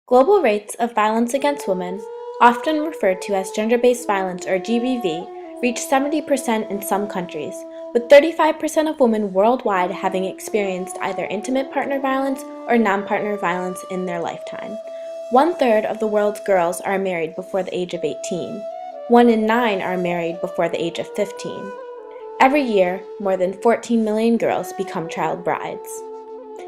Global rates of violence against women, often referred to as gender-based violence or GBV, reach 70% in some countries, with 35% of women worldwide having experienced either intimate partner violence or non-partner violence in their lifetime. 1/3 of the world's girls are married before the age of 18. 1 in 9 are married before the age of 15. Every year, more than 14 million girls become child brides.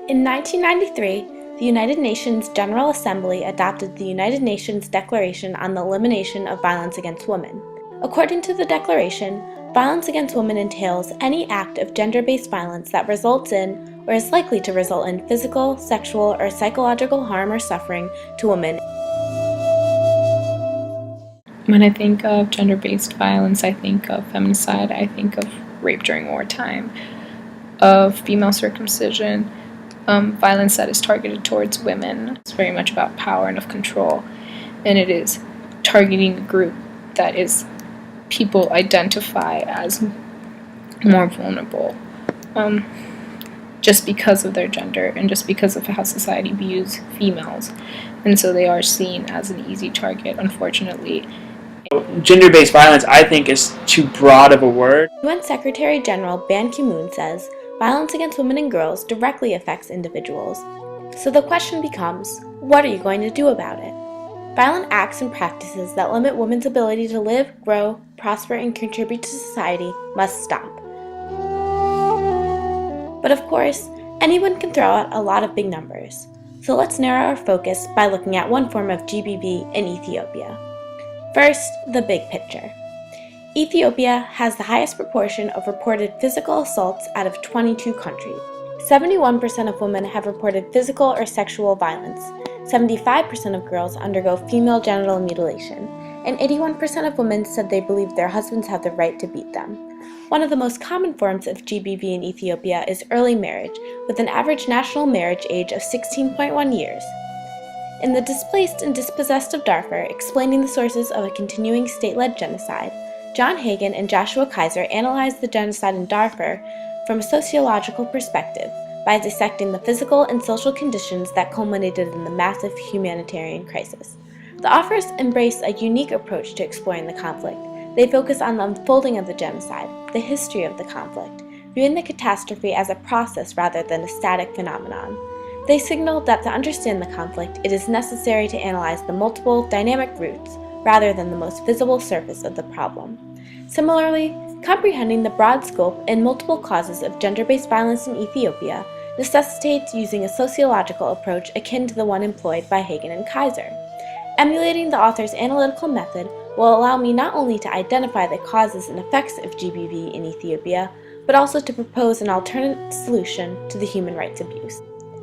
In 1993, the United Nations General Assembly adopted the United Nations Declaration on the Elimination of Violence Against Women. According to the declaration, violence against women entails any act of gender-based violence that results in or is likely to result in physical, sexual, or psychological harm or suffering to women. When I think of gender-based violence, I think of feminicide, I think of rape during wartime, of female circumcision, violence that is targeted towards women. It's very much about power and of control, and it is targeting a group that is people identify as more vulnerable just because of their gender and just because of how society views females, and so they are seen as an easy target, unfortunately. Gender-based violence, I think, is too broad of a word. UN Secretary General Ban Ki-moon says violence against women and girls directly affects individuals. So the question becomes, what are you going to do about it? Violent acts and practices that limit women's ability to live, grow, prosper, and contribute to society must stop. But of course, anyone can throw out a lot of big numbers. So let's narrow our focus by looking at one form of GBV in Ethiopia. First, the big picture. Ethiopia has the highest proportion of reported physical assaults out of 22 countries. 71% of women have reported physical or sexual violence, 75% of girls undergo female genital mutilation, and 81% of women said they believe their husbands have the right to beat them. One of the most common forms of GBV in Ethiopia is early marriage, with an average national marriage age of 16.1 years. In The Displaced and Dispossessed of Darfur, explaining the sources of a continuing state-led genocide, John Hagen and Joshua Kaiser analyzed the genocide in Darfur from a sociological perspective by dissecting the physical and social conditions that culminated in the massive humanitarian crisis. The authors embrace a unique approach to exploring the conflict. They focus on the unfolding of the genocide, the history of the conflict, viewing the catastrophe as a process rather than a static phenomenon. They signaled that to understand the conflict, it is necessary to analyze the multiple dynamic roots rather than the most visible surface of the problem. Similarly, comprehending the broad scope and multiple causes of gender-based violence in Ethiopia necessitates using a sociological approach akin to the one employed by Hagen and Kaiser. Emulating the author's analytical method will allow me not only to identify the causes and effects of GBV in Ethiopia, but also to propose an alternate solution to the human rights abuse.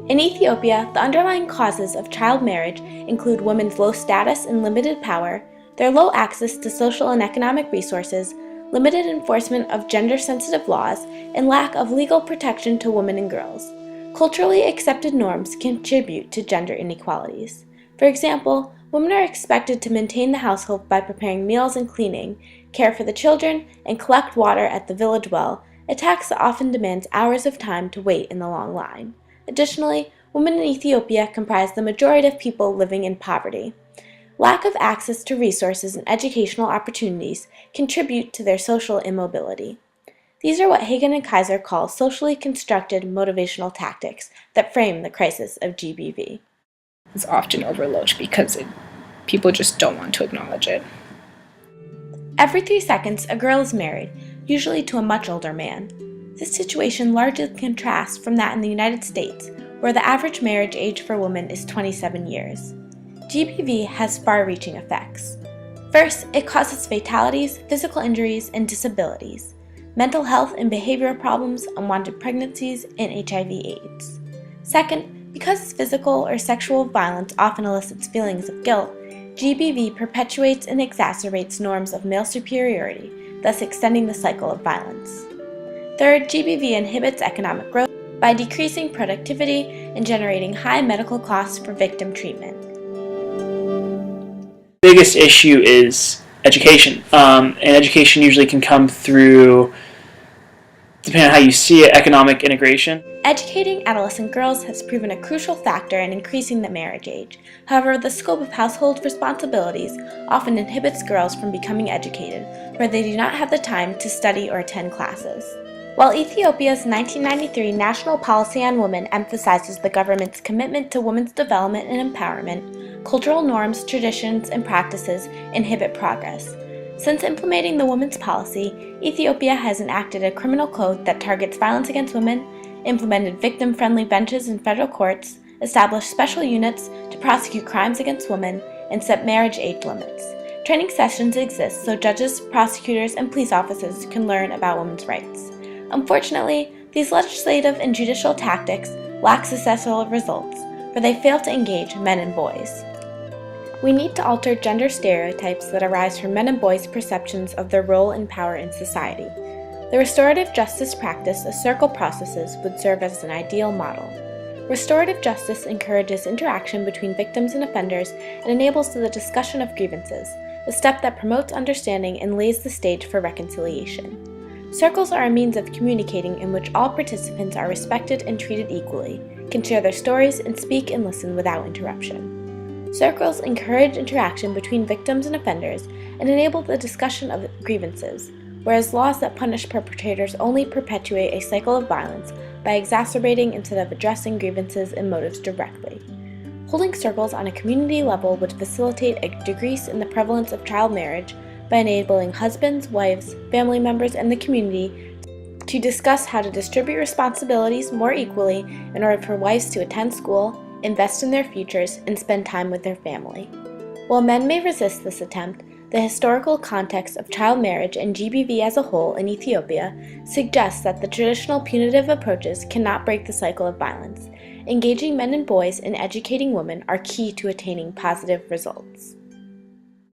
In Ethiopia, the underlying causes of child marriage include women's low status and limited power, their low access to social and economic resources, limited enforcement of gender-sensitive laws, and lack of legal protection to women and girls. Culturally accepted norms contribute to gender inequalities. For example, women are expected to maintain the household by preparing meals and cleaning, care for the children, and collect water at the village well, a task that often demands hours of time to wait in the long line. Additionally, women in Ethiopia comprise the majority of people living in poverty. Lack of access to resources and educational opportunities contribute to their social immobility. These are what Hagen and Kaiser call socially constructed motivational tactics that frame the crisis of GBV. It's often overlooked because people just don't want to acknowledge it. Every 3 seconds, a girl is married, usually to a much older man. This situation largely contrasts from that in the United States, where the average marriage age for women is 27 years. GBV has far-reaching effects. First, it causes fatalities, physical injuries, and disabilities, mental health and behavioral problems, unwanted pregnancies, and HIV/AIDS. Second, because physical or sexual violence often elicits feelings of guilt, GBV perpetuates and exacerbates norms of male superiority, thus extending the cycle of violence. Third, GBV inhibits economic growth by decreasing productivity and generating high medical costs for victim treatment. The biggest issue is education, and education usually can come through depending on how you see it, economic integration. Educating adolescent girls has proven a crucial factor in increasing the marriage age. However, the scope of household responsibilities often inhibits girls from becoming educated, where they do not have the time to study or attend classes. While Ethiopia's 1993 National Policy on Women emphasizes the government's commitment to women's development and empowerment, cultural norms, traditions, and practices inhibit progress. Since implementing the women's policy, Ethiopia has enacted a criminal code that targets violence against women, implemented victim-friendly benches in federal courts, established special units to prosecute crimes against women, and set marriage age limits. Training sessions exist so judges, prosecutors, and police officers can learn about women's rights. Unfortunately, these legislative and judicial tactics lack successful results, for they fail to engage men and boys. We need to alter gender stereotypes that arise from men and boys' perceptions of their role and power in society. The restorative justice practice of circle processes would serve as an ideal model. Restorative justice encourages interaction between victims and offenders and enables the discussion of grievances, a step that promotes understanding and lays the stage for reconciliation. Circles are a means of communicating in which all participants are respected and treated equally, can share their stories, and speak and listen without interruption. Circles encourage interaction between victims and offenders and enable the discussion of grievances, whereas laws that punish perpetrators only perpetuate a cycle of violence by exacerbating instead of addressing grievances and motives directly. Holding circles on a community level would facilitate a decrease in the prevalence of child marriage by enabling husbands, wives, family members, and the community to discuss how to distribute responsibilities more equally in order for wives to attend school, invest in their futures, and spend time with their family. While men may resist this attempt, the historical context of child marriage and GBV as a whole in Ethiopia suggests that the traditional punitive approaches cannot break the cycle of violence. Engaging men and boys in educating women are key to attaining positive results.